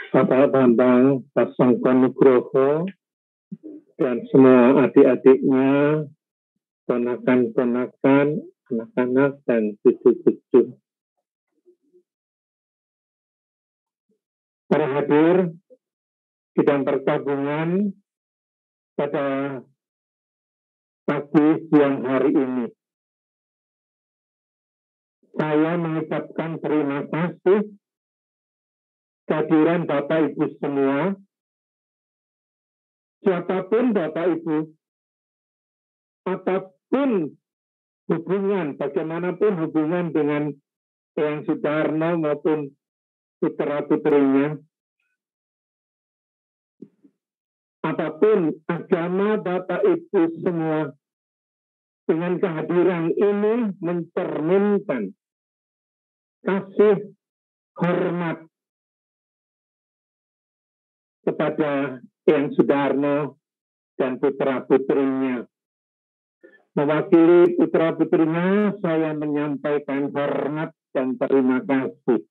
Bapak Bambang Pasongko Nugroho dan semua adik-adiknya, ponakan-ponakan, anak-anak, dan cucu-cucu. Para hadir sidang pertabungan pada pagi siang hari ini. Saya mengucapkan terima kasih kehadiran Bapak Ibu semua, siapapun Bapak Ibu, apapun hubungan, bagaimanapun hubungan dengan Eyang Sudarno maupun putra-putrinya, apapun agama Bapak Ibu semua, dengan kehadiran ini mencerminkan kasih hormat kepada Eyang Sudarno dan putra-putrinya. Mewakili putra-putrinya, saya menyampaikan hormat dan terima kasih.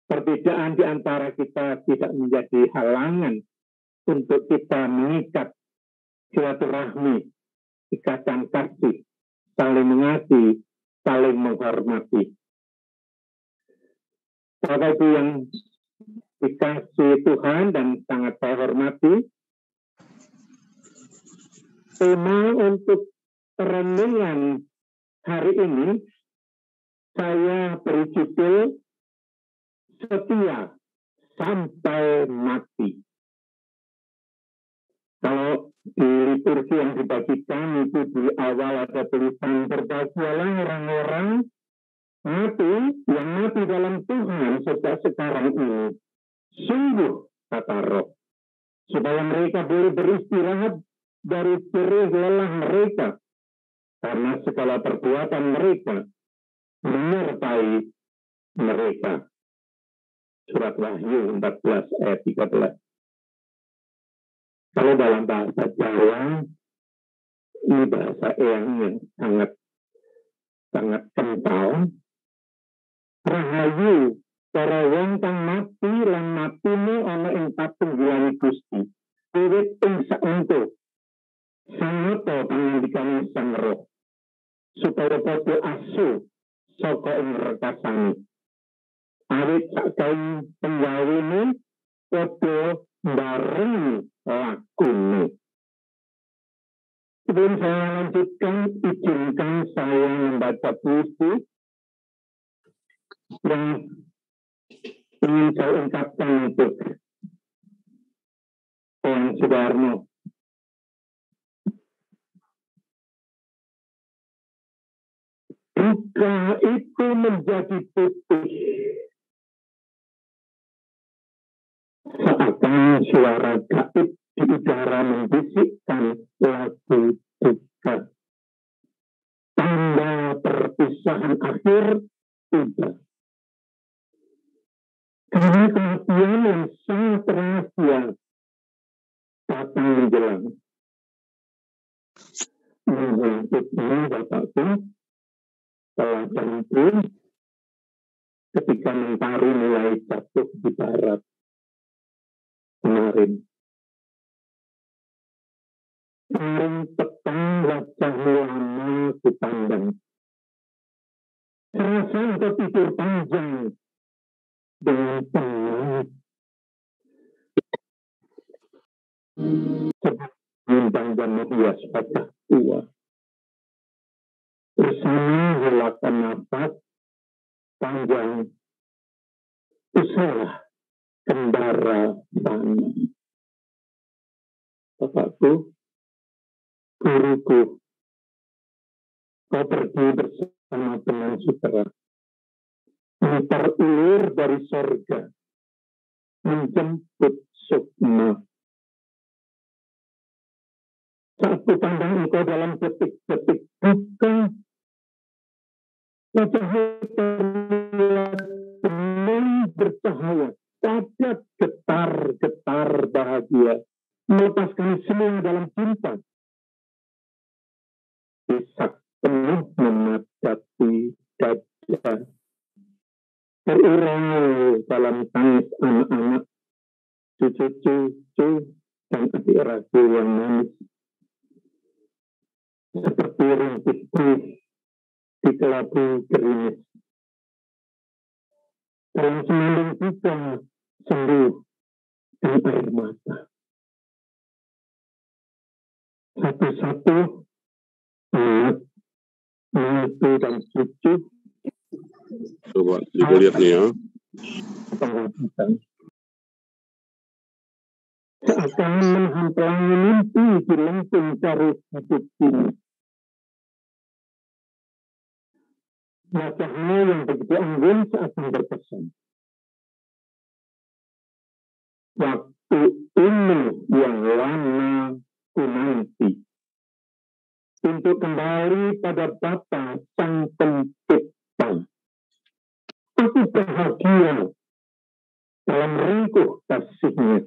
Perbedaan di antara kita tidak menjadi halangan untuk kita mengikat silaturahmi, ikatan kasih, saling mengasihi, saling menghormati. Bapak Ibu yang dikasihi Tuhan dan sangat saya hormati, tema untuk perenungan hari ini saya beri judul Setia Sampai Mati. Kalau di liturgi yang dibagikan itu di awal ada tulisan berbahagialah orang-orang mati yang mati dalam Tuhan sejak sekarang ini. Sungguh, kata Roh, supaya mereka boleh beristirahat dari jerih lelah mereka, karena segala perbuatan mereka menyertai mereka. Surat Wahyu 14 ayat 13. Kalau dalam bahasa Jawa, ini bahasa yang sangat kental. Rahayu para wong kang mati lan matine ana ing patunggilan Gusti. Wiwit ing saengko sanata pangandikane Sang Roh supaya padha asu saka ing rekasane. Awit sakaing penggawene padha bareng lakune. Sebelum saya lanjutkan, izinkan saya membaca puisi yang ingin saya ungkapkan untuk Eyang Sudarno. Duka itu menjadi putih, seakan suara gaib di udara membisikkan lagu duka. Tanda perpisahan akhir tiba. Karena kematian yang sangat rahasia datang menjelang. Menghentikan Bapakku telah tentu ketika mentari mulai jatuh di barat kemarin. Kemarin petang wajah lama dipandang. Serasa engkau tidur panjang dengan tenang. Bintang dan hias wajah tua. Bersama helakan nafas panjang. Usahlah kendara sana. Bapakku, guruku, kau pergi bersama teman saudara. Mentar ulur dari sorga. Menjemput sukma. Saat kupandang engkau dalam detik-detik duka, wajahmu terlihat penuh bercahaya, padat getar-getar bahagia melepaskan semua dalam cinta. Isak penuh memadati dada, terurai dalam tangis anak-anak, cucu-cucu, dan adik ragu yang manis. Seperti rintik di kelabu gerimis. Dalam semandung kita sembuh dan air mata. Satu-satu anak, menantu dan cucu. Coba ibu lihat nih ya. Seakan menghamplangi mimpi di lengkung carut hidup ini. Wajahnya yang begitu anggun seakan berpesan. Waktu ini yang lama ku nanti untuk kembali pada Bapa Sang Pencipta. Aku bahagia dalam ringkuh kasihnya.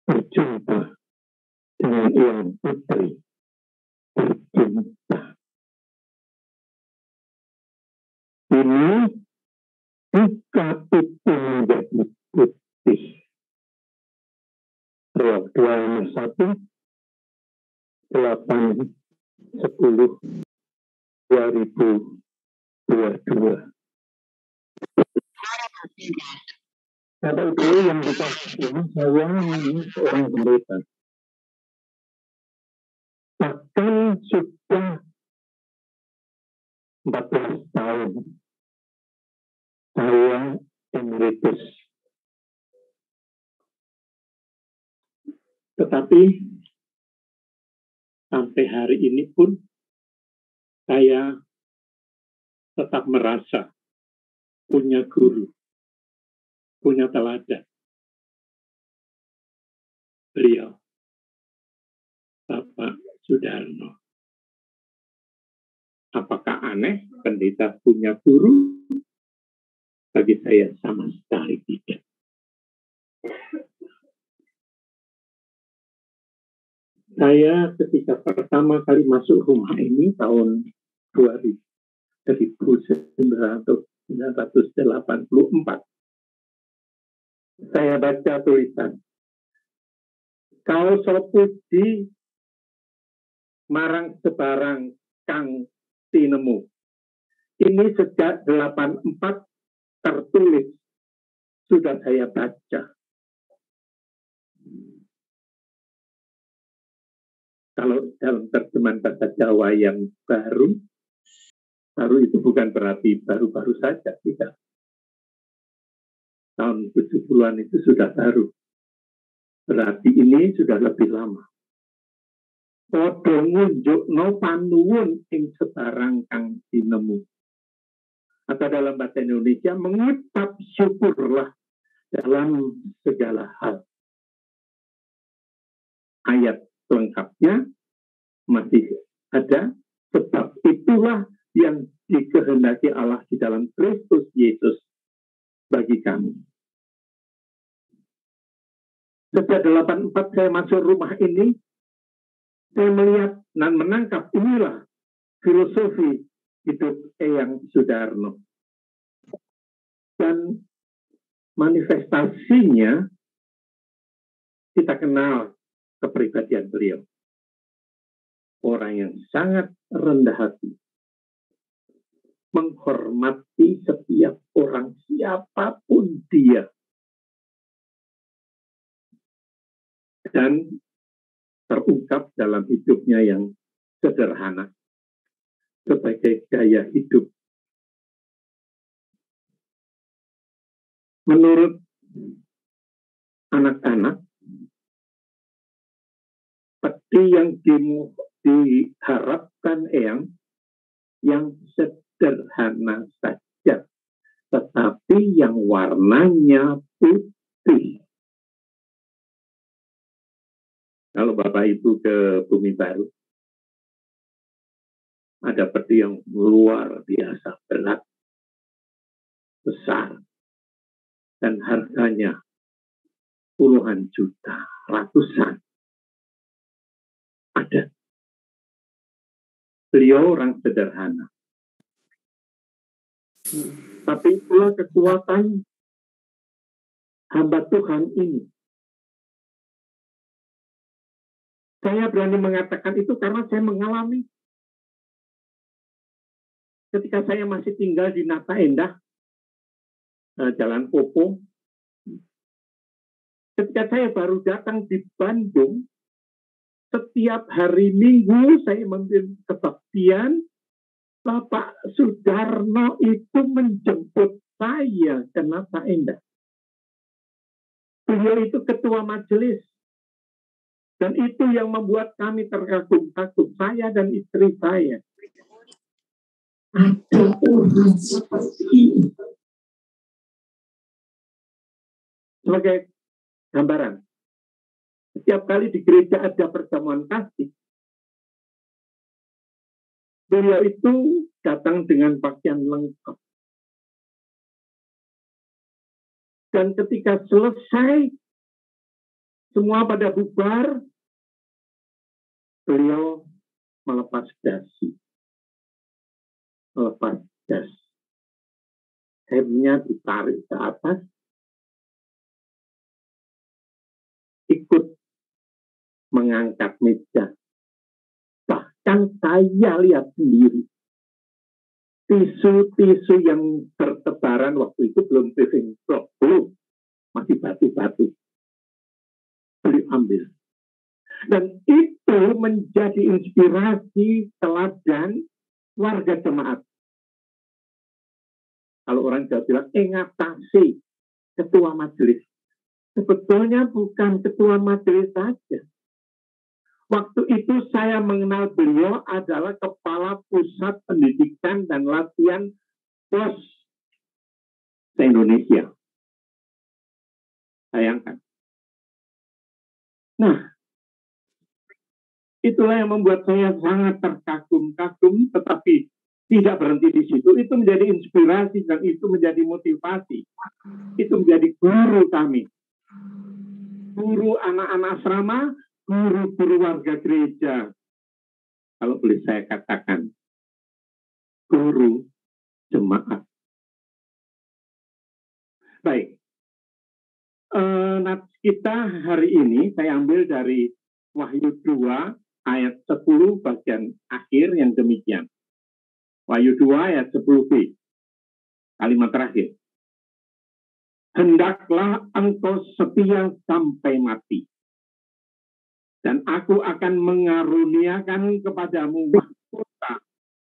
Berjumpa dengan Yang Putri tercinta. Ini jika itu menjadi putih. Roh 2:1, 8/10/2022. Bapak Ibu yang dikasihi, saya ini seorang pendeta. Bahkan sudah 14 tahun saya emeritus. Tetapi sampai hari ini pun saya tetap merasa punya guru, punya teladan. Beliau, Bapak Sudarno. Apakah aneh pendeta punya guru? Bagi saya sama sekali tidak. Saya ketika pertama kali masuk rumah ini tahun 1984, saya baca tulisan, kau sopuji marang sebarang kang tinemu. Ini sejak 84 tertulis, sudah saya baca. Kalau dalam terjemahan bahasa Jawa yang baru itu bukan berarti baru-baru saja, tidak. Tahun 70-an itu sudah baru. Berarti ini sudah lebih lama. Padha ngunjukno panuwun ing sebarang kang tinemu. Atau dalam bahasa Indonesia, mengucap syukurlah dalam segala hal. Ayat lengkapnya masih ada, sebab itulah yang dikehendaki Allah di dalam Kristus Yesus bagi kami. Sejak 84 saya masuk rumah ini, saya melihat dan menangkap inilah filosofi hidup Eyang Sudarno. Dan manifestasinya kita kenal kepribadian beliau. Orang yang sangat rendah hati, menghormati setiap orang siapapun dia, dan terungkap dalam hidupnya yang sederhana sebagai gaya hidup. Menurut anak-anak, seperti yang diharapkan yang sederhana saja, tetapi yang warnanya putih. Kalau Bapak Ibu ke Bumi Baru, ada peti yang luar biasa berat, besar, dan harganya puluhan juta, ratusan. Ada. Beliau orang sederhana. Tapi itulah kekuatan hamba Tuhan ini. Saya berani mengatakan itu karena saya mengalami. Ketika saya masih tinggal di Nata Endah, Jalan Popo, ketika saya baru datang di Bandung, setiap hari Minggu saya memimpin kebaktian, Bapak Sudarno itu menjemput saya ke Nata Endah. Beliau itu ketua majelis. Dan itu yang membuat kami terkagum-kagum, saya dan istri saya. Ada orang seperti ini. Sebagai gambaran, setiap kali di gereja ada pertemuan kasih, beliau itu datang dengan pakaian lengkap. Dan ketika selesai, semua pada bubar, beliau melepas dasi. Melepas das. Hemnya ditarik ke atas, ikut mengangkat meja. Bahkan saya lihat sendiri, tisu-tisu yang bertebaran waktu itu belum paving block, belum, masih batu-batu. Beliau ambil. Dan itu menjadi inspirasi teladan warga jemaat. Kalau orang Jawa bilang, ngatasi ketua majelis. Sebetulnya bukan ketua majelis saja. Waktu itu saya mengenal beliau adalah Kepala Pusat Pendidikan dan Latihan POS se-Indonesia. Bayangkan. Nah, itulah yang membuat saya sangat terkagum-kagum, tetapi tidak berhenti di situ. Itu menjadi inspirasi dan itu menjadi motivasi. Itu menjadi guru kami. Guru anak-anak asrama, guru-guru warga gereja. Kalau boleh saya katakan, guru jemaat. Baik. Nats kita hari ini saya ambil dari Wahyu 2 ayat 10 bagian akhir yang demikian. Wahyu 2 ayat 10b. Kalimat terakhir. Hendaklah engkau setia sampai mati. Dan aku akan mengaruniakan kepadamu mahkota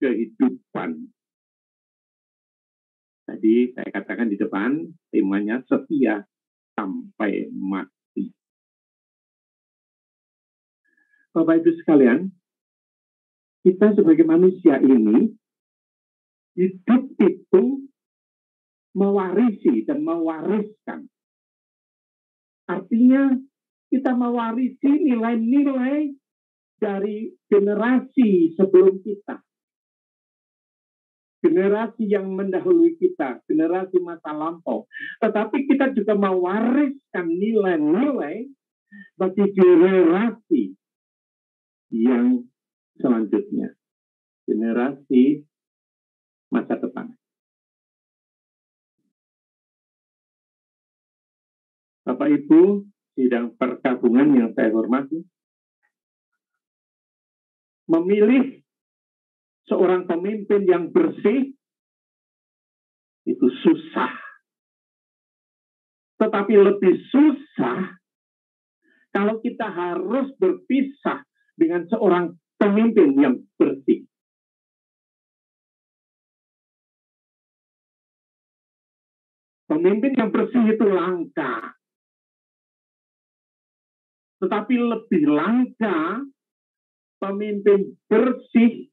kehidupan. Tadi saya katakan di depan, temanya setia sampai mati. Bapak Ibu sekalian, kita sebagai manusia ini, hidup itu mewarisi dan mewariskan. Artinya, kita mewarisi nilai-nilai dari generasi sebelum kita. Generasi yang mendahului kita, generasi masa lampau. Tetapi kita juga mewariskan nilai-nilai bagi generasi yang selanjutnya. Generasi masa depan. Bapak Ibu, sidang perkabungan yang saya hormati, memilih seorang pemimpin yang bersih itu susah. Tetapi lebih susah kalau kita harus berpisah dengan seorang pemimpin yang bersih. Pemimpin yang bersih itu langka. Tetapi lebih langka pemimpin bersih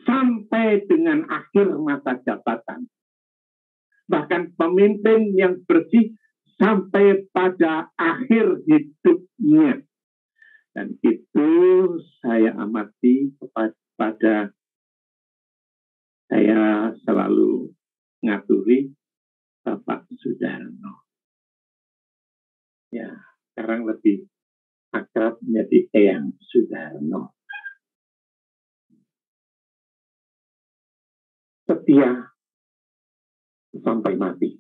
sampai dengan akhir masa jabatan. Bahkan pemimpin yang bersih sampai pada akhir hidupnya. Dan itu saya amati kepada saya selalu ngaturi Bapak Sudarno. Ya, sekarang lebih akrab menjadi Eyang Sudarno. Setia sampai mati.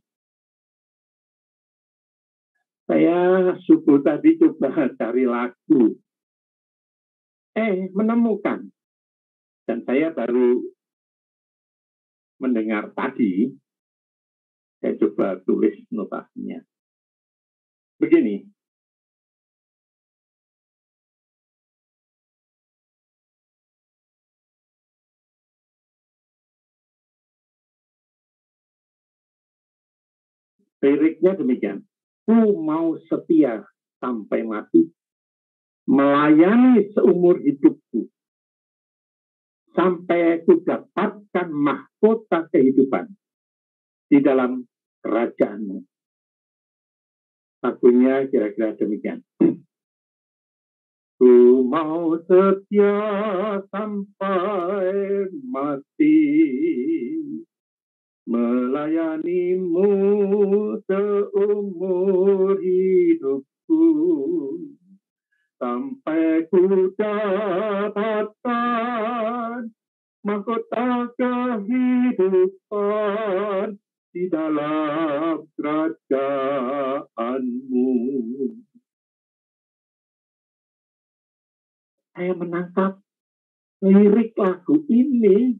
Saya subuh tadi coba cari lagu. Menemukan. Dan saya baru mendengar tadi, saya coba tulis notasinya. Begini. Liriknya demikian. Ku mau setia sampai mati, melayani seumur hidupku, sampai ku dapatkan mahkota kehidupan di dalam kerajaanmu. Lagunya kira-kira demikian. Ku mau setia sampai mati, melayanimu seumur hidupku, sampai ku dapatkan mahkota kehidupan di dalam kerajaanmu. Saya menangkap lirik lagu ini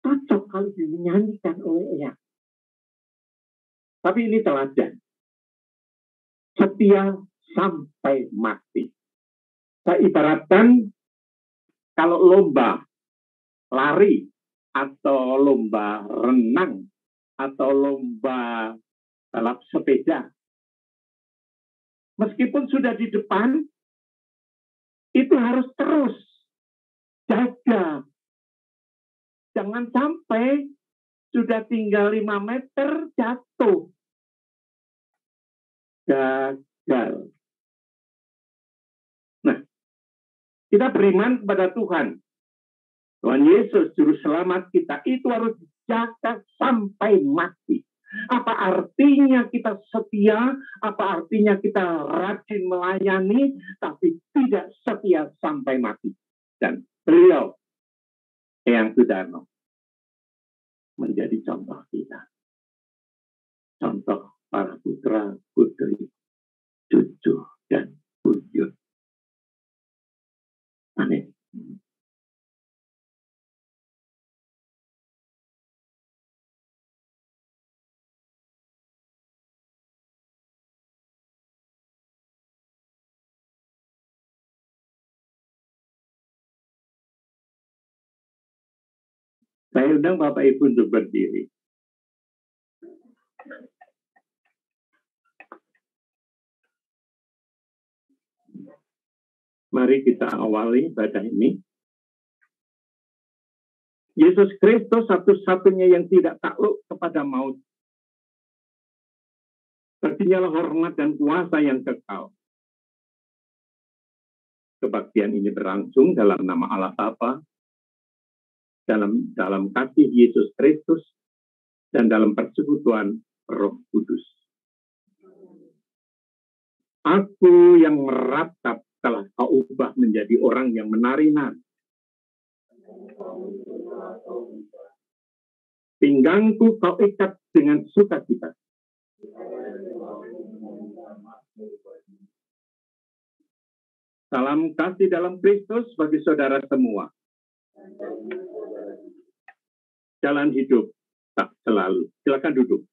cocok kalau dinyanyikan oleh Eyang. Tapi ini teladan. Setia sampai mati. Saya ibaratkan kalau lomba lari atau lomba renang atau lomba balap sepeda. Meskipun sudah di depan, itu harus terus jaga. Jangan sampai sudah tinggal 5 meter jatuh. Gagal. Nah, kita beriman kepada Tuhan. Tuhan Yesus, Juru Selamat kita, itu harus jaga sampai mati. Apa artinya kita setia, apa artinya kita rajin melayani, tapi tidak setia sampai mati. Dan beliau, Eyang Sudarno, menjadi contoh kita. Contoh para putra, putri, cucu, dan buyut. Amin. Saya undang Bapak Ibu untuk berdiri. Mari kita awali ibadah ini. Yesus Kristus satu-satunya yang tidak takluk kepada maut. Baginya hormat dan kuasa yang kekal. Kebaktian ini berlangsung dalam nama Allah Bapa, dalam kasih Yesus Kristus, dan dalam persekutuan Roh Kudus. Aku yang meratap telah kau ubah menjadi orang yang menari-nari. Pinggangku kau ikat dengan sukacita. Salam kasih dalam Kristus bagi saudara semua. Jalan hidup tak selalu. Silakan duduk.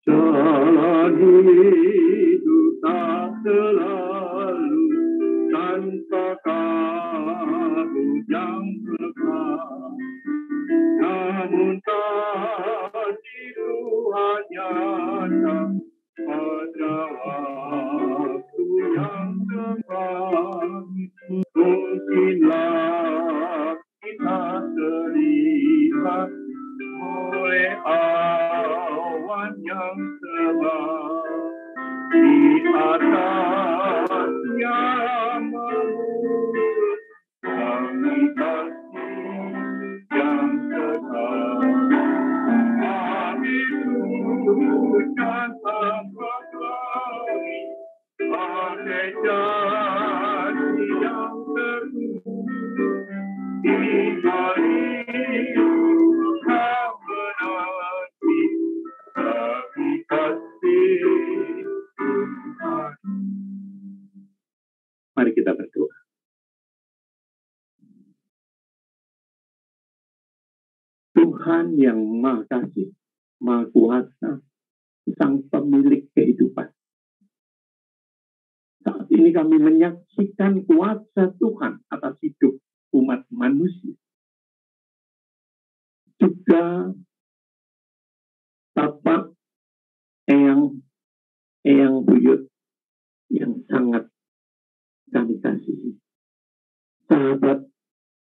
Jalan hidup tak selalu tanpa Kamu yang kekal. Namun kasih Tuhan nyata pada waktu yang tepat. Mungkinlah kita terlihat oleh awan yang tebal di atasnya Pakai janji yang teguh di hari kau menanti kami kasih Tuhan. Mari kita berdoa. Tuhan yang Maha Kasih, Maha Kuasa, Sang Pemilik kehidupan. Saat ini kami menyaksikan kuasa Tuhan atas hidup umat manusia. Juga Bapak, Eyang Buyut yang sangat kami kasihi. Sahabat,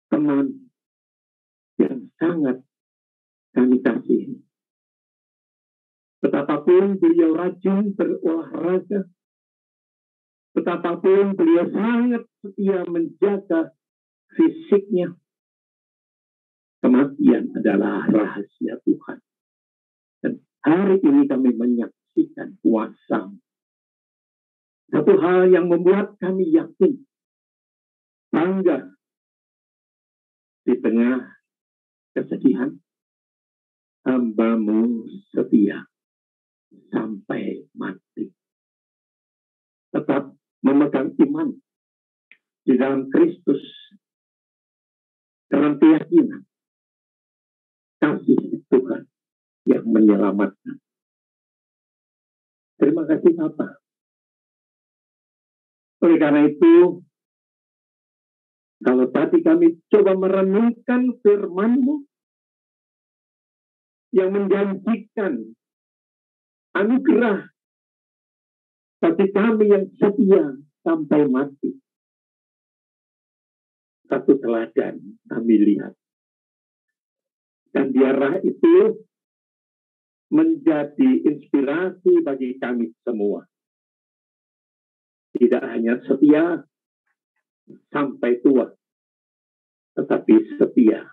teman yang sangat kami kasihi. Betapapun beliau rajin berolahraga, betapapun beliau sangat setia menjaga fisiknya, kematian adalah rahasia Tuhan. Dan hari ini kami menyaksikan kuasa. Satu hal yang membuat kami yakin, bangga di tengah kesedihan, hamba-Mu setia sampai mati. Tetap memegang iman di dalam Kristus, dalam keyakinan kasih Tuhan yang menyelamatkan. Terima kasih Bapak. Oleh karena itu, kalau tadi kami coba merenungkan firman-Mu yang menjanjikan anugerah bagi kami yang setia sampai mati. Satu teladan kami lihat. Dan biarlah itu menjadi inspirasi bagi kami semua. Tidak hanya setia sampai tua, tetapi setia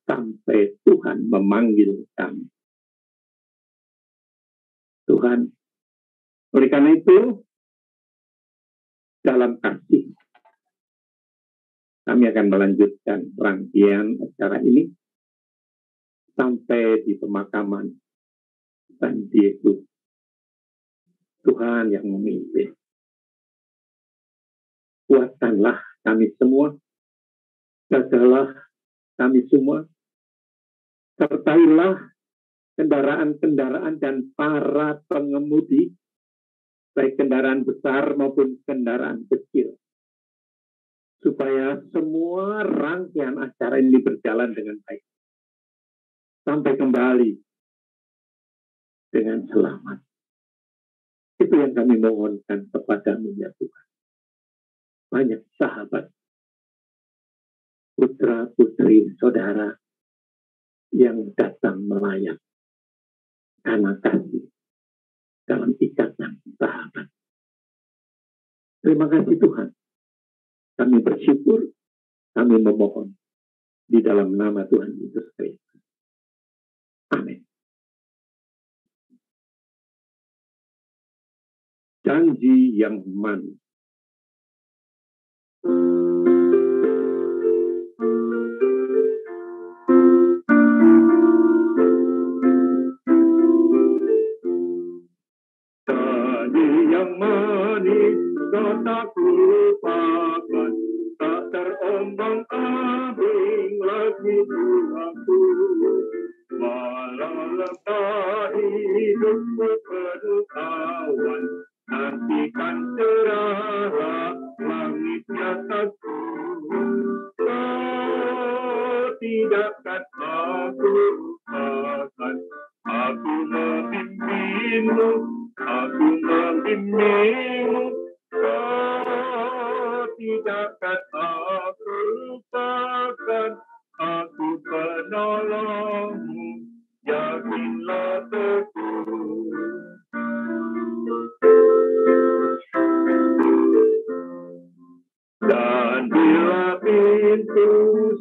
sampai Tuhan memanggil kami. Tuhan, oleh karena itu, dalam kasih, kami akan melanjutkan rangkaian acara ini sampai di pemakaman San Diego. Tuhan yang memimpin. Kuatkanlah kami semua, jagalah kami semua, sertailah kendaraan-kendaraan dan para pengemudi, baik kendaraan besar maupun kendaraan kecil, supaya semua rangkaian acara ini berjalan dengan baik, sampai kembali dengan selamat. Itu yang kami mohonkan kepada-Mu ya Tuhan. Banyak sahabat, putra, putri, saudara yang datang melayang karena kasih dalam ikatan sahabat. Terima kasih Tuhan. Kami bersyukur, kami memohon di dalam nama Tuhan Yesus Kristus. Amin. Janji yang manis. Yang manis tak lupakan, tak terombang-ambing lagi aku. Malah letak hidupku penuh awan, nantikan cerah langitnya satu. Tidakkan aku lupakan, aku memimpinmu, aku membimbingmu, tidakkan aku lupakan, aku penolongmu, yakinlah teguh. Dan bila pintu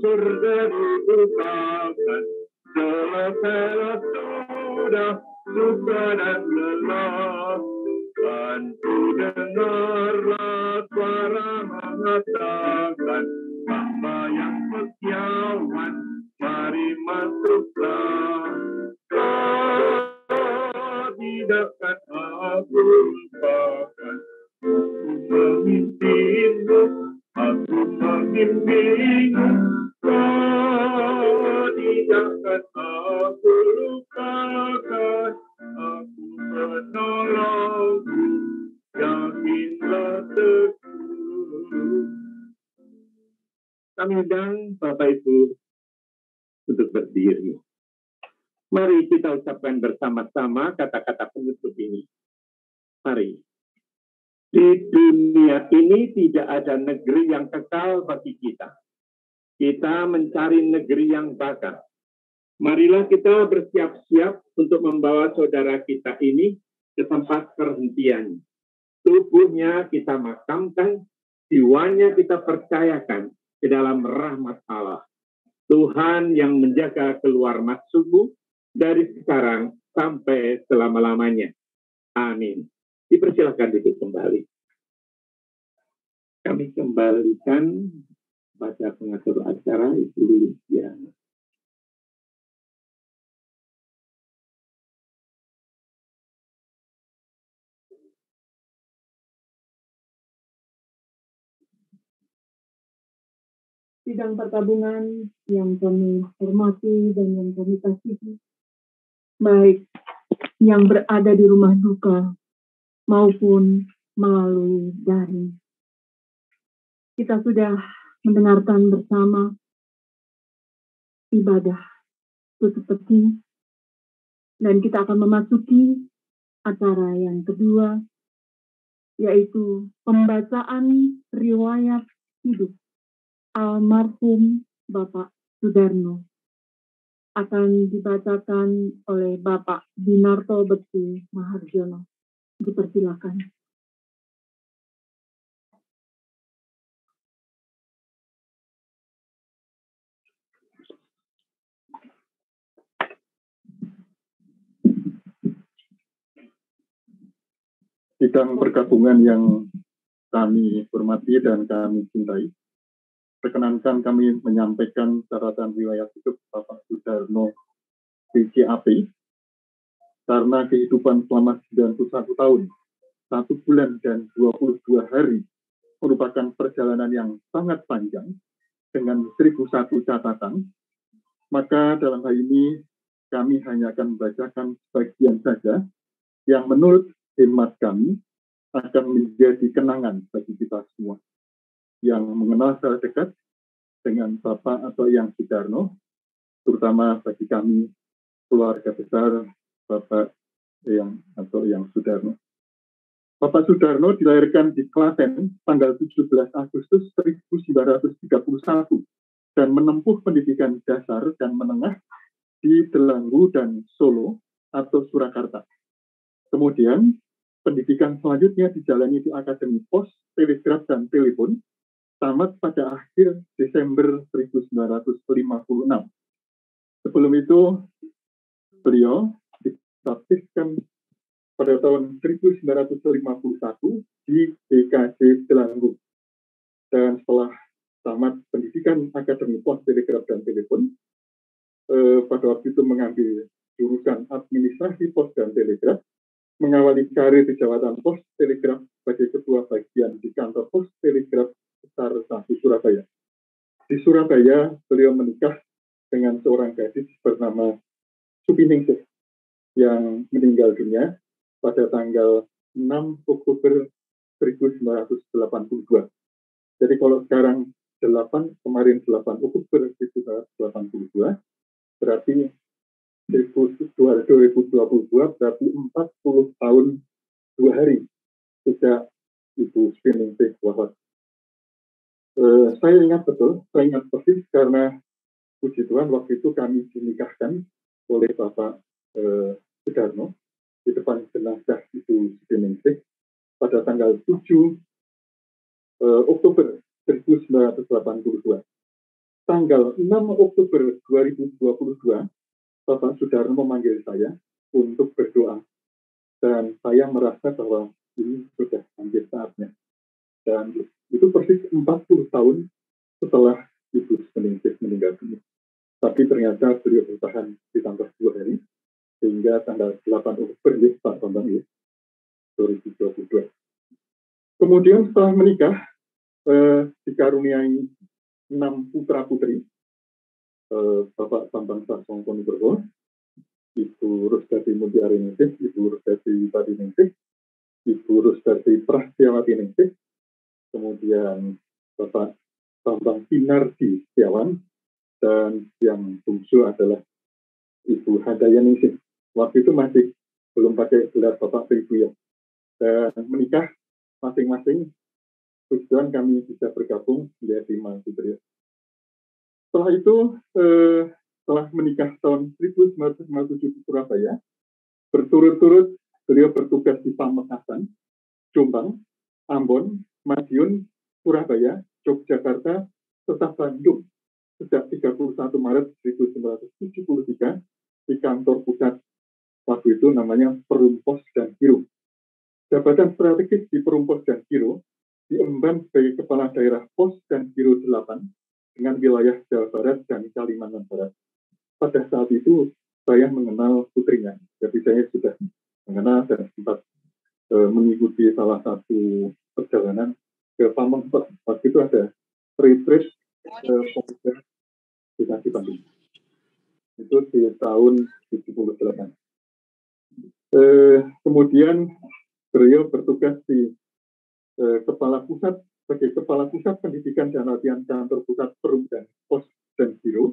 surga dibukakan, selesailah sudah suka dan lelah, dan sudah dengarlah suara mengatakan, Bapa yang setiawan, mari masuklah. Kau tidak akan aku lupakan. Aku memimpinmu, aku membimbingmu. Kau tidak akan aku lupakan. Aku menolongmu, yakinlah teguh. Kami undang Bapak Ibu untuk berdiri. Mari kita ucapkan bersama-sama kata-kata penutup ini. Mari. Di dunia ini tidak ada negeri yang kekal bagi kita. Kita mencari negeri yang bakal. Marilah kita bersiap-siap untuk membawa saudara kita ini ke tempat perhentian. Tubuhnya kita makamkan, jiwanya kita percayakan ke dalam rahmat Allah. Tuhan yang menjaga keluar masukmu dari sekarang sampai selama-lamanya. Amin. Dipersilakan duduk kembali. Kami kembalikan pada pengatur acara Ibu Luciana. Sidang perkabungan yang kami hormati dan yang kami kasihi, baik yang berada di rumah duka maupun melalui daring. Kita sudah mendengarkan bersama ibadah tutup peti, dan kita akan memasuki acara yang kedua, yaitu pembacaan riwayat hidup almarhum Bapak Sudarno. Akan dibacakan oleh Bapak Dinarto Bekti Maharjono. Dipersilakan. Sidang perkabungan yang kami hormati dan kami cintai, perkenankan kami menyampaikan catatan riwayat hidup Bapak Sudarno PCAP karena kehidupan selama 91 tahun, 1 bulan dan 22 hari merupakan perjalanan yang sangat panjang dengan 1001 catatan, maka dalam hal ini kami hanya akan membacakan sebagian saja yang menurut hemat kami akan menjadi kenangan bagi kita semua yang mengenal secara dekat dengan Bapak atau yang Sudarno, terutama bagi kami keluarga besar Bapak yang Sudarno. Bapak Sudarno dilahirkan di Klaten tanggal 17 Agustus 1931 dan menempuh pendidikan dasar dan menengah di Delanggu dan Solo atau Surakarta. Kemudian pendidikan selanjutnya dijalani di Akademi Pos, Telegraf, dan Telepon, tamat pada akhir Desember 1956. Sebelum itu, beliau dibaptiskan pada tahun 1951 di DKJ Delanggu. Dan setelah tamat pendidikan Akademi Pos, Telegraf, dan Telepon, pada waktu itu mengambil jurusan Administrasi Pos dan Telegraf, mengawali karir di jabatan Pos Telegraf sebagai ketua bagian di kantor Pos Telegraf Besar 1 Surabaya. Di Surabaya, beliau menikah dengan seorang gadis bernama Supiningsih yang meninggal dunia pada tanggal 6 Oktober 1982. Jadi kalau sekarang 8 Oktober 1982, berarti 2022 berarti 40 tahun 2 hari sejak Ibu Supiningsih wafat. Saya ingat persis karena puji Tuhan waktu itu kami dinikahkan oleh Bapak Sudarno di depan jenazah Ibu Supiningsih pada tanggal 7 Oktober 1982. Tanggal 6 Oktober 2022, Bapak Sudarno memanggil saya untuk berdoa. Dan saya merasa bahwa ini sudah hampir saatnya. Dan itu persis 40 tahun setelah Ibu Seningsih meninggal dunia. Tapi ternyata beliau bertahan ditambah 2 hari, sehingga tanggal 8 Oktober, Pak Bambang, 2022. Kemudian setelah menikah, dikaruniai 6 putra-putri, Bapak Bambang Sasongko Nugroho, Ibu Rusdati Mutiari Ningsih, Ibu Rusdati Padi Ningsih, Ibu Rusdati Prastyawati Ningsih, kemudian Bapak Bambang Kinardi Setiawan, dan yang bungsu adalah Ibu Hadaya Ningsih. Waktu itu masih belum pakai gelar Bapak Ibu ya. Dan menikah masing-masing, tujuan kami bisa bergabung menjadi mantu beliau. Setelah itu, setelah menikah tahun 1957 di Surabaya, berturut-turut beliau bertugas di Pamekasan, Jombang, Ambon, Madiun, Surabaya, Yogyakarta, serta Bandung sejak 31 Maret 1973 di kantor pusat waktu itu namanya Perumpos dan Giro. Jabatan strategis di Perumpos dan Giro diemban sebagai Kepala Daerah Pos dan Giro 8 dengan wilayah Jawa Barat dan Kalimantan Barat. Pada saat itu saya mengenal putrinya, jadi saya sudah mengenal dan sempat mengikuti salah satu perjalanan ke Pamengperak. Waktu itu ada retreat pemuda di Bandung. Itu di tahun 78. Kemudian beliau bertugas di sebagai Kepala Pusat Pendidikan dan Latihan Kantor Pusat Perum dan Pos dan Giro,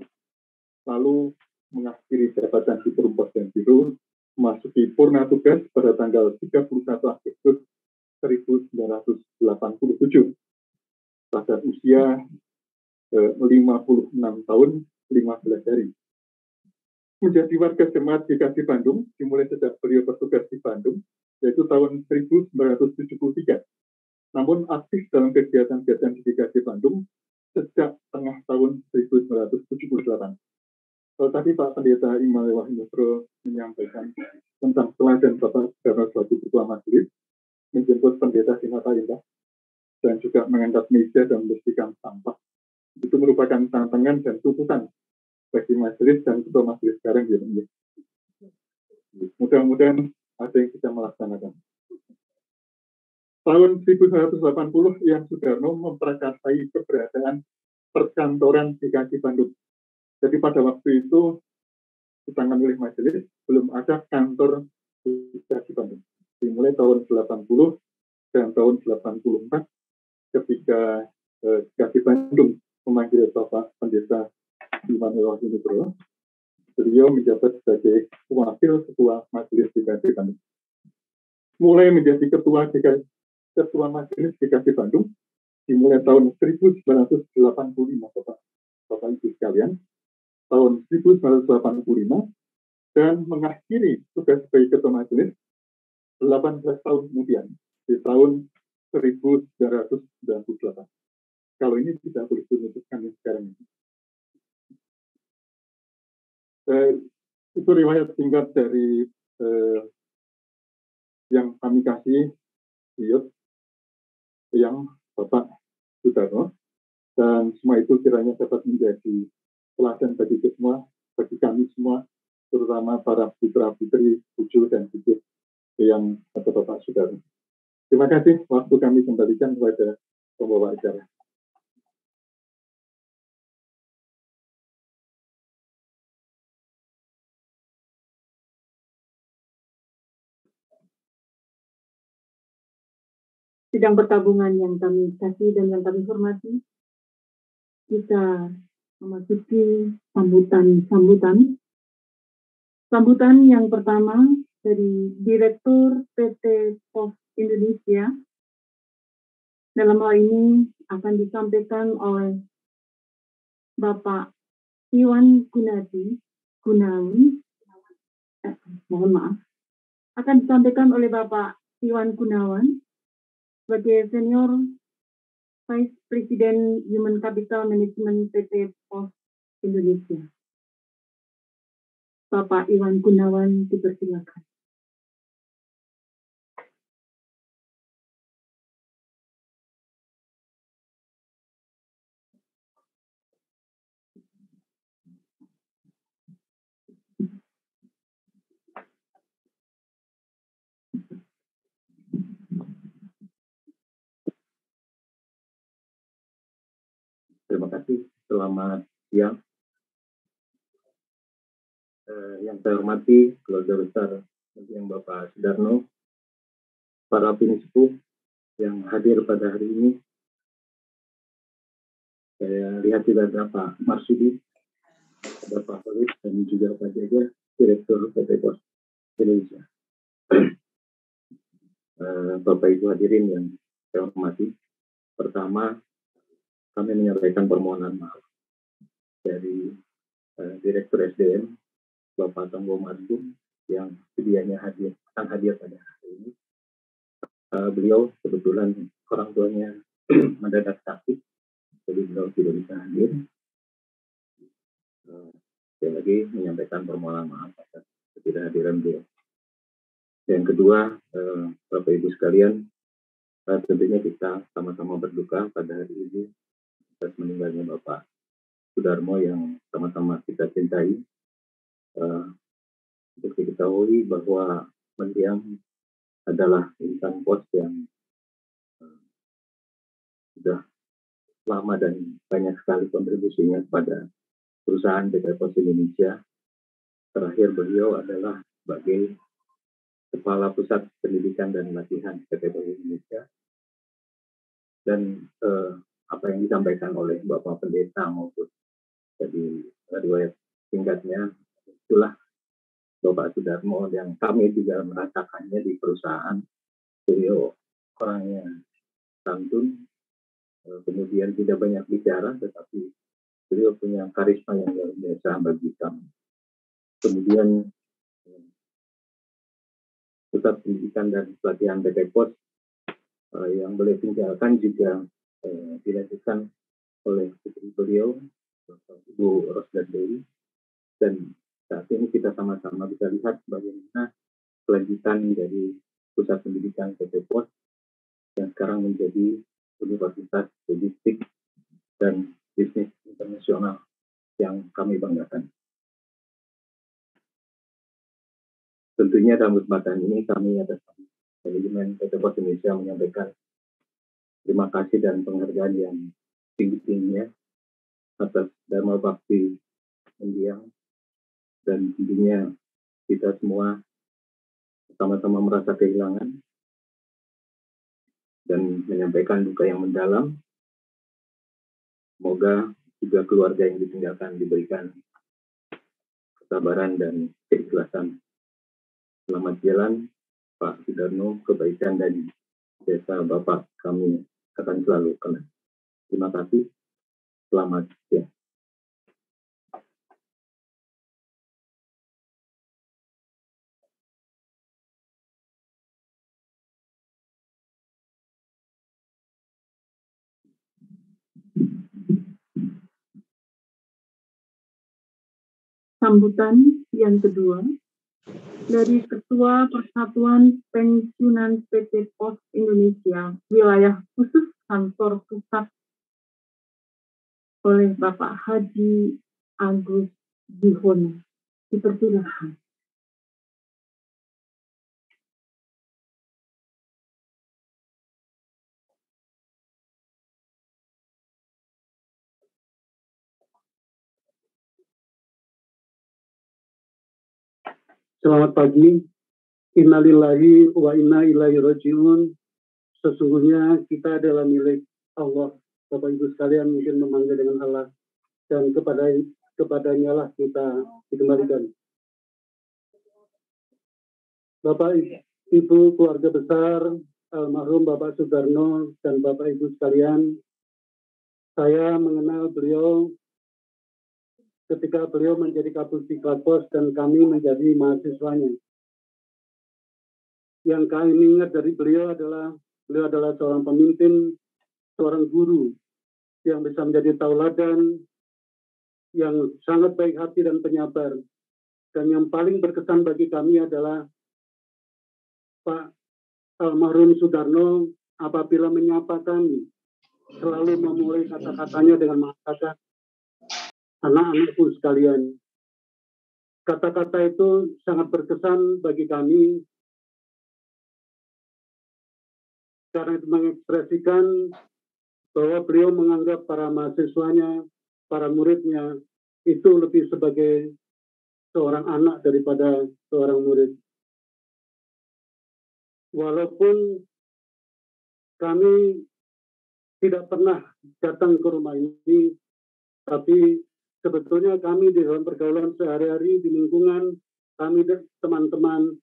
lalu mengakhiri jabatan di Perum Pos dan Giro, memasuki purna tugas pada tanggal 31 Agustus 1987 pada usia 56 tahun 15 hari. Menjadi warga jemaat GKJ Bandung dimulai sejak beliau bertugas di Bandung, yaitu tahun 1973. Namun aktif dalam kegiatan-kegiatan di GKJ Bandung sejak tengah tahun 1978. Tadi Pak Pendeta Immanuel Wahyudro menyampaikan tentang teladan Bapak Darno selaku Ketua Majelis, menjemput Pendeta Sinata Indah, dan juga mengangkat meja dan membersihkan sampah. Itu merupakan tantangan dan tuntutan bagi majelis dan ketua majelis sekarang ya. Mudah-mudahan ada yang bisa melaksanakan. Tahun 1980 Ian Sudarno memprakarsai keberadaan perkantoran GKJ Bandung. Jadi pada waktu itu ditangani oleh majelis, belum ada kantor GKJ Bandung. Dimulai tahun 80 dan tahun 84 ketika GKJ Bandung memanggil Bapak Pendeta Immanuel Wahyudro, beliau menjabat sebagai wakil ketua majelis GKJ Bandung. Mulai menjadi ketua majelis GKJ Bandung dimulai tahun 1985, Bapak Ibu sekalian, tahun 1985, dan mengakhiri tugas sebagai ketua majelis 18 tahun kemudian di tahun 1998. Kalau ini tidak boleh ditunjukkan sekarang ini. Itu riwayat singkat dari yang kami kasih Yud, yang Bapak Sudarno, dan semua itu kiranya dapat menjadi teladan bagi semua, bagi kami semua, terutama para putra-putri, cucu dan cucu yang atau Bapak Sudarno. Terima kasih, waktu kami kembalikan kepada pembawa acara. Sidang pertabungan yang kami kasih dan yang kami hormati, kita memasuki sambutan yang pertama dari Direktur PT Pos Indonesia. Dalam hal ini akan disampaikan oleh Bapak Iwan Gunawan, akan disampaikan oleh Bapak Iwan Gunawan sebagai Senior Vice President Human Capital Management PT Pos Indonesia. Bapak Iwan Gunawan dipersilakan. Terima kasih. Selamat siang. Yang saya hormati keluarga besar yang Bapak Sudarno, para penispuh yang hadir pada hari ini. Saya lihat tidak ada Pak Marsudi, ada Pak Farid, dan juga Pak Jaja, Direktur PT Pos Indonesia. Bapak Ibu hadirin yang saya hormati, pertama kami menyampaikan permohonan maaf dari Direktur SDM Bapak Tonggo Margun yang sedianya akan hadir pada hari ini. Beliau kebetulan orang tuanya mendadak sakit, jadi beliau tidak bisa hadir. Sekali lagi menyampaikan permohonan maaf atas ketidakhadiran beliau. Yang kedua, Bapak Ibu sekalian, tentunya kita sama-sama berduka pada hari ini atas meninggalnya Bapak Sudarmo yang sama-sama kita cintai. Untuk diketahui bahwa mendiang adalah insan pos yang sudah lama dan banyak sekali kontribusinya pada perusahaan PT Pos Indonesia. Terakhir beliau adalah sebagai Kepala Pusat Pendidikan dan Latihan PT Pos Indonesia. Dan apa yang disampaikan oleh Bapak Pendeta maupun jadi riwayat singkatnya, itulah Bapak Sudarmo yang kami juga merasakannya di perusahaan. Beliau orangnya santun, kemudian tidak banyak bicara, tetapi beliau punya karisma yang luar biasa bagi kami. Kemudian Pusat Pendidikan dan Pelatihan PT Pos yang beliau tinggalkan juga dilanjutkan oleh putri beliau, Ibu Rosda Dewi, dan saat ini kita sama-sama bisa lihat bagaimana kelanjutan dari Pusat Pendidikan PT Pos yang sekarang menjadi Universitas Logistik dan Bisnis Internasional yang kami banggakan. Tentunya dalam kesempatan ini kami atas manajemen PT Pos Indonesia menyampaikan terima kasih dan penghargaan yang tinggi-tingginya atas dharma bakti mendiang, dan tentunya kita semua sama-sama merasa kehilangan dan menyampaikan duka yang mendalam. Semoga juga keluarga yang ditinggalkan diberikan kesabaran dan keikhlasan. Selamat jalan Pak Sudarno, kebaikan dan jasa Bapak kami akan selalu kenang. Terima kasih. Selamat siang. Sambutan yang kedua dari Ketua Persatuan Pensiunan PT Pos Indonesia Wilayah Khusus Kantor Pusat oleh Bapak Haji Agus Dihono. Dipersilakan. Selamat pagi. Innalillahi wa inna ilaihi raji'un. Sesungguhnya kita adalah milik Allah. Bapak Ibu sekalian mungkin memanggil dengan Allah, dan kepadanya lah kita dikembalikan. Bapak Ibu keluarga besar almarhum Bapak Sudarno dan Bapak Ibu sekalian, saya mengenal beliau ketika beliau menjadi Kapusdiklat Pos dan kami menjadi mahasiswanya. Yang kami ingat dari beliau adalah seorang pemimpin, seorang guru yang bisa menjadi tauladan, yang sangat baik hati dan penyabar. Dan yang paling berkesan bagi kami adalah Pak almarhum Sudarno apabila menyapa kami, selalu memulai kata-katanya dengan mengatakan, anak-anakku sekalian. Kata-kata itu sangat berkesan bagi kami karena itu mengekspresikan bahwa beliau menganggap para mahasiswanya, para muridnya, itu lebih sebagai seorang anak daripada seorang murid. Walaupun kami tidak pernah datang ke rumah ini, tapi sebetulnya kami di dalam pergaulan sehari-hari di lingkungan kami dan teman-teman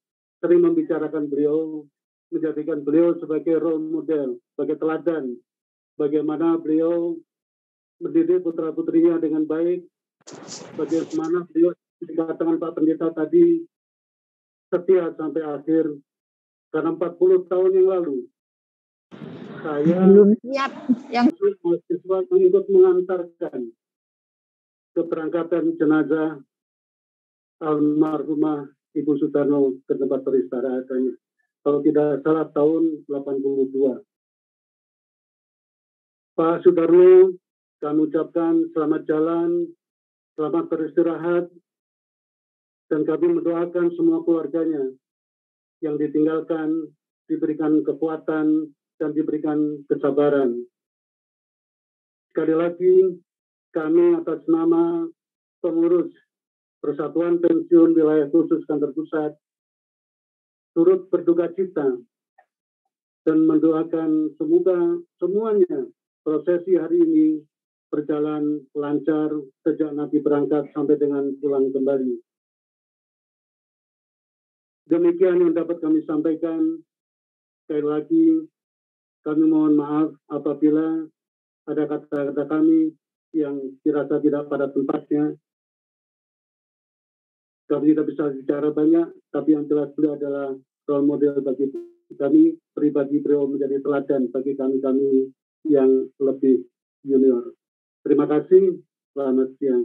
sering membicarakan beliau, menjadikan beliau sebagai role model, sebagai teladan, bagaimana beliau mendidik putra-putrinya dengan baik, bagaimana beliau dikatakan Pak Pendeta tadi setia sampai akhir. Karena 40 tahun yang lalu saya belum siap yang mahasiswa mengikut mengantarkan keberangkatan jenazah almarhumah Ibu Sudarno ke tempat peristirahatannya. Kalau tidak salah tahun 82. Pak Sudarno, kami ucapkan selamat jalan, selamat beristirahat, dan kami mendoakan semua keluarganya yang ditinggalkan, diberikan kekuatan, dan diberikan kesabaran. Sekali lagi, kami atas nama pengurus Persatuan Pensiun Wilayah Khusus Kantor Pusat turut berduka cita dan mendoakan semoga semuanya prosesi hari ini berjalan lancar sejak Nabi berangkat sampai dengan pulang kembali. Demikian yang dapat kami sampaikan. Sekali lagi, kami mohon maaf apabila ada kata-kata kami yang dirasa tidak pada tempatnya. Kami tidak bisa bicara banyak, tapi yang jelas beliau adalah role model bagi kami, pribadi beliau menjadi teladan bagi kami-kami yang lebih junior. Terima kasih, selamat siang.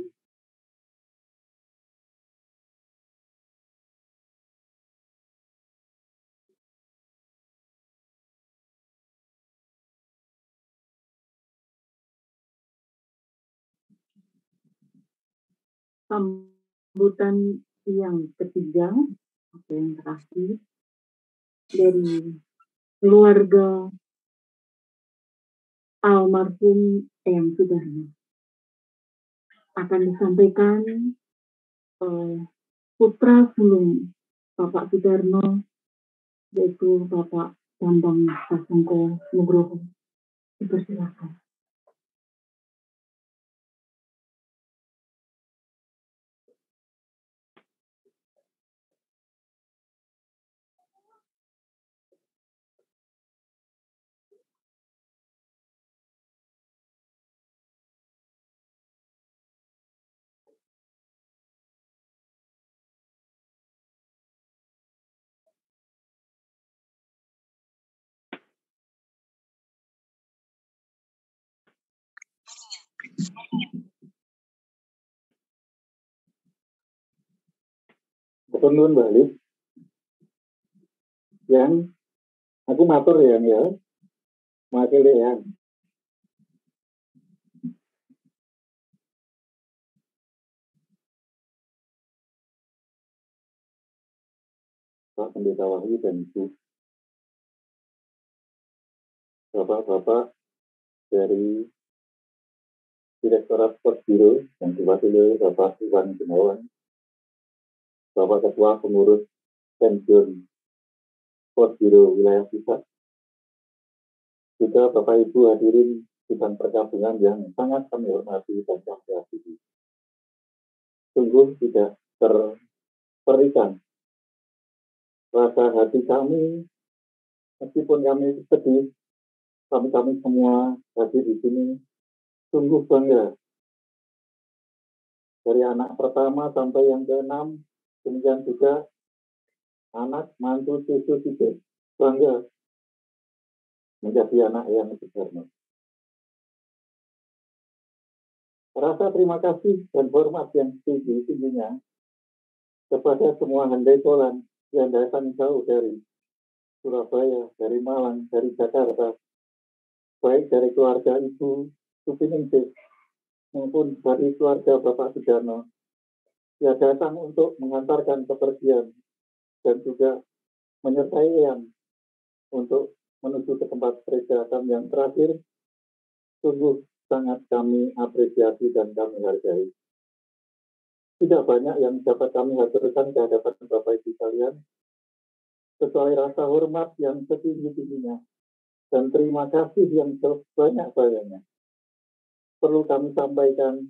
Sambutan yang ketiga atau yang terakhir dari keluarga almarhum Eyang Sudarno akan disampaikan oleh putra sulung Bapak Sudarno, yaitu Bapak Bambang Sasongko Nugroho. Dipersilakan. Nuwun balik. Yang aku matur ya, makil yang. Pak Pendeta Wahyu dan Ibu, Bapak-Bapak dari Direktorat Biro yang diwakili Bapak Iwan Gunawan, Bapak Ketua Pengurus Pensiun Biro Wilayah Pusat, juga Bapak Ibu hadirin sidang pergabungan yang sangat kami hormati dan kami kasih. Sungguh tidak terperikan rasa hati kami, meskipun kami sedih, kami semua hadir di sini sungguh bangga. Dari anak pertama sampai yang ke-6, demikian juga anak, mantu, cucu, bangga menjadi anak yang Sudarno. Rasa terima kasih dan hormat yang tinggi-tingginya kepada semua handai tolan yang datang jauh dari Surabaya, dari Malang, dari Jakarta, baik dari keluarga Ibu Supiningsih maupun dari keluarga Bapak Sudarno, yang datang untuk mengantarkan kepergian dan juga menyertai Eyang untuk menuju ke tempat peristirahatan yang terakhir Sungguh sangat kami apresiasi dan kami hargai. Tidak banyak yang dapat kami haturkan ke hadapan Bapak Ibu sekalian, kecuali rasa hormat yang setinggi-tingginya dan terima kasih yang sebanyak-banyaknya. Perlu kami sampaikan,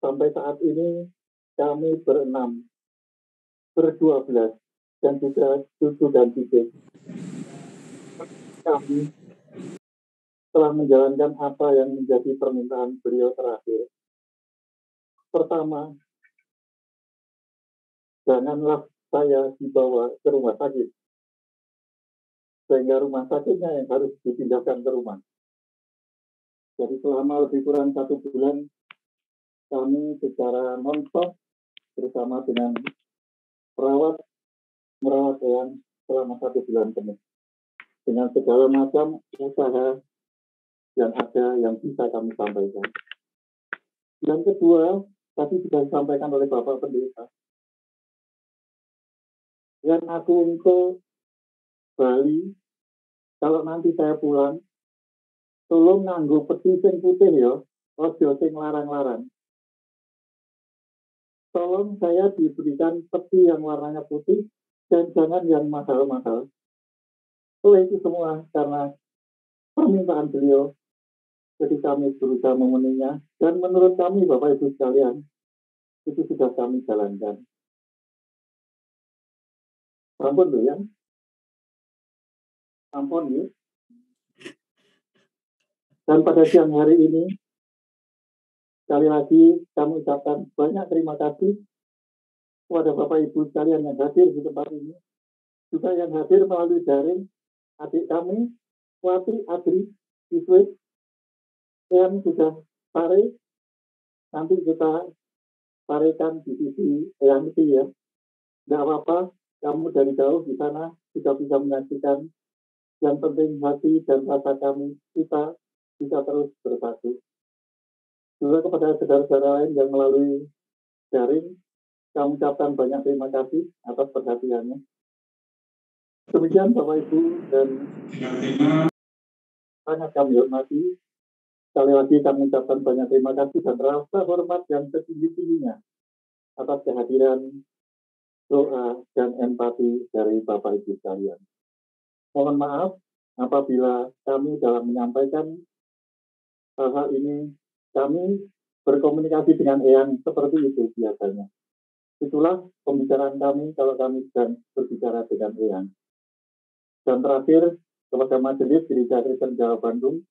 sampai saat ini kami berenam, ber-12, dan juga Dudu dan Titik. Kami telah menjalankan apa yang menjadi permintaan beliau terakhir. Pertama, janganlah saya dibawa ke rumah sakit, sehingga rumah sakitnya yang harus dipindahkan ke rumah. Jadi selama lebih kurang 1 bulan, kami secara non-stop bersama dengan merawat Eyang selama 1 bulan penuh. Dengan segala macam usaha yang ada yang bisa kami sampaikan. Yang kedua, tadi sudah disampaikan oleh Bapak Pendeta. Yang aku untuk Bali, kalau nanti saya pulang, tolong nganggo peti sing putih ya, ojo sing larang-larang. Tolong saya diberikan peti yang warnanya putih dan jangan yang mahal-mahal. Oleh itu semua karena permintaan beliau, jadi kami berusaha memenuhinya, dan menurut kami Bapak Ibu sekalian, itu sudah kami jalankan. Ampun loh ya. Ampun ya. Dan pada siang hari ini, sekali lagi kami ucapkan banyak terima kasih kepada Bapak Ibu sekalian yang hadir di tempat ini. Juga yang hadir melalui daring, adik kami, Wati Adri, Iswit, yang sudah tarik, nanti kita tarikan di sisi yang itu ya. Tidak apa-apa, kamu dari jauh di sana juga bisa menyaksikan. Yang penting hati dan rasa kami, kita bisa terus bersatu. Juga kepada saudara-saudara lain yang melalui daring, kami ucapkan banyak terima kasih atas perhatiannya. Demikian Bapak Ibu dan sangat kami hormati. Sekali lagi kami ucapkan banyak terima kasih dan rasa hormat yang setinggi-tingginya atas kehadiran, doa, dan empati dari Bapak Ibu sekalian. Mohon maaf apabila kami dalam menyampaikan hal-hal ini, kami berkomunikasi dengan Eyang seperti itu biasanya. Itulah pembicaraan kami kalau kami sedang berbicara dengan Eyang. Dan terakhir, kepada Majelis Gereja Kristen Jawa Bandung,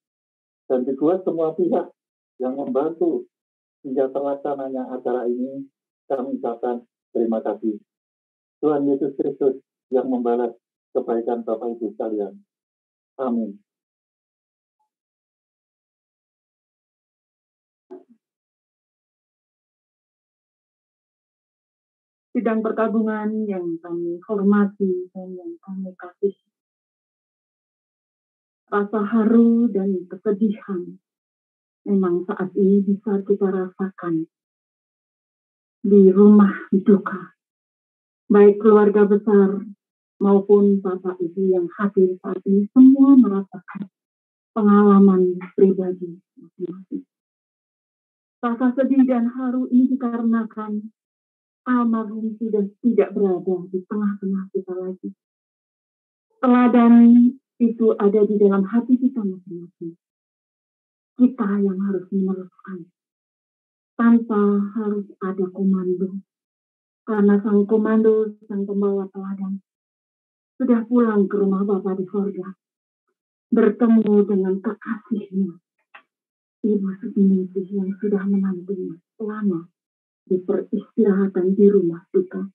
dan juga semua pihak yang membantu hingga terlaksananya acara ini, kami ucapkan terima kasih. Tuhan Yesus Kristus yang membalas kebaikan Bapak Ibu sekalian. Amin. Sidang perkabungan yang kami hormati dan yang kami kasih. Rasa haru dan kesedihan memang saat ini bisa kita rasakan di rumah duka. Baik keluarga besar maupun Bapak Ibu yang hadir saat ini semua merasakan pengalaman pribadi masing-masing. Rasa sedih dan haru ini dikarenakan almarhum sudah tidak berada di tengah-tengah kita lagi. Teladan itu ada di dalam hati kita masing-masing. Kita yang harus meneruskan tanpa harus ada komando. Karena sang komando, sang pembawa teladan sudah pulang ke rumah Bapa di sorga, bertemu dengan kekasihnya, Ibu Suminingsih yang sudah menantinya selama di peristirahatan di rumah duka.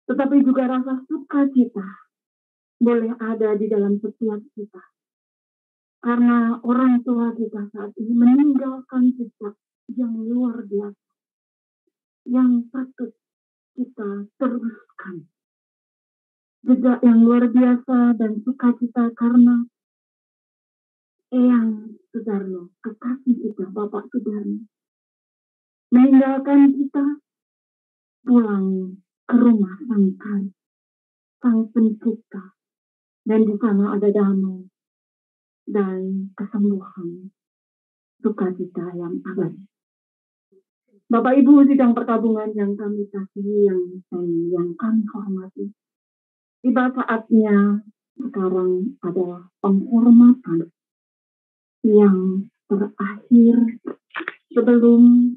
Tetapi juga rasa sukacita boleh ada di dalam setiap kita. Karena orang tua kita saat ini meninggalkan jejak yang luar biasa, yang patut kita teruskan. Jejak yang luar biasa dan sukacita karena Eyang Sudarno, kekasih kita, Bapak Sudarno, meninggalkan kita pulang ke rumah sang Kai, sang pencipta, dan di sana ada damai, dan kesembuhan sukacita yang abadi. Bapak Ibu sidang perkabungan yang kami kasihi, yang kami hormati, tiba saatnya sekarang adalah penghormatan yang terakhir sebelum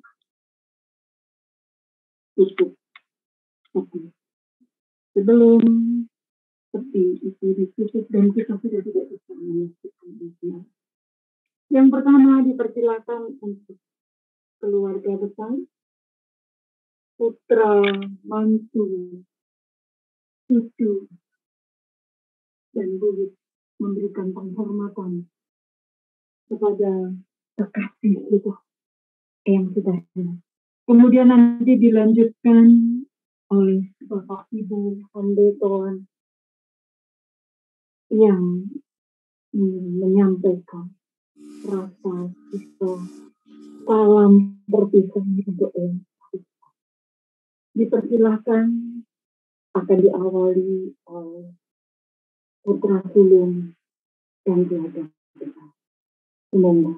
tutup peti. Sebelum peti itu ditutup dan kita sudah tidak bisa menyaksikan isinya. Yang pertama dipersilakan untuk keluarga besar, putra, mantu, cucu, dan buyut memberikan penghormatan kepada kekasih kita yang sudah ada. Kemudian nanti dilanjutkan oleh Bapak Ibu Pendeta yang menyampaikan rasa kita salam perpisahan untuk dipersilahkan akan diawali oleh putra sulung dan keluarga besar. Semoga.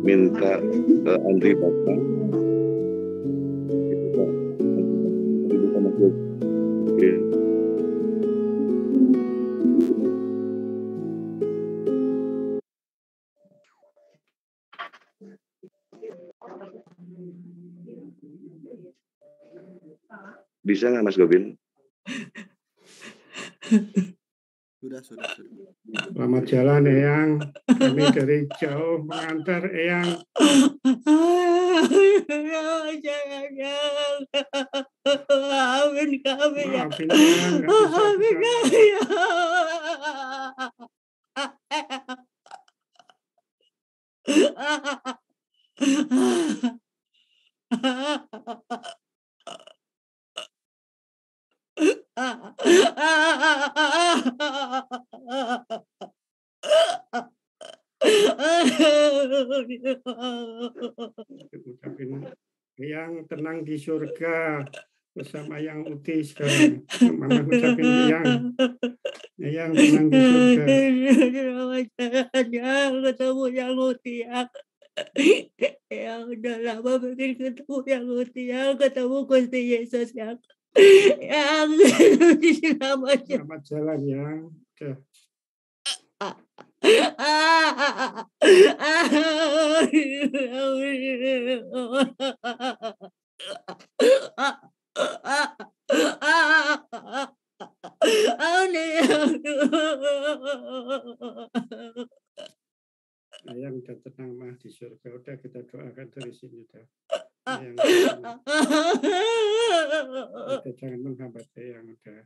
minta ke Andri datang. Ibu sama Gue. Bisa nggak Mas Gobin? Sudah. Selamat jalan Eyang, kami dari jauh mengantar Eyang. Maafin kami ya. Maafin Eyang, nggak bisa Maafin kesana. kami ya. Ucapin Eyang tenang di surga bersama Yang Uti sekarang. Mama ucapin Eyang tenang di surga. Yang ketemu Yang Uti yang udah lama pengen ketemu Yang Uti, yang ketemu Gusti Yesus yang selamat jalan Yang. Yang udah tenang mah di surga, udah kita doakan dari sini dah. Yang udah jangan menghambat Yang udah.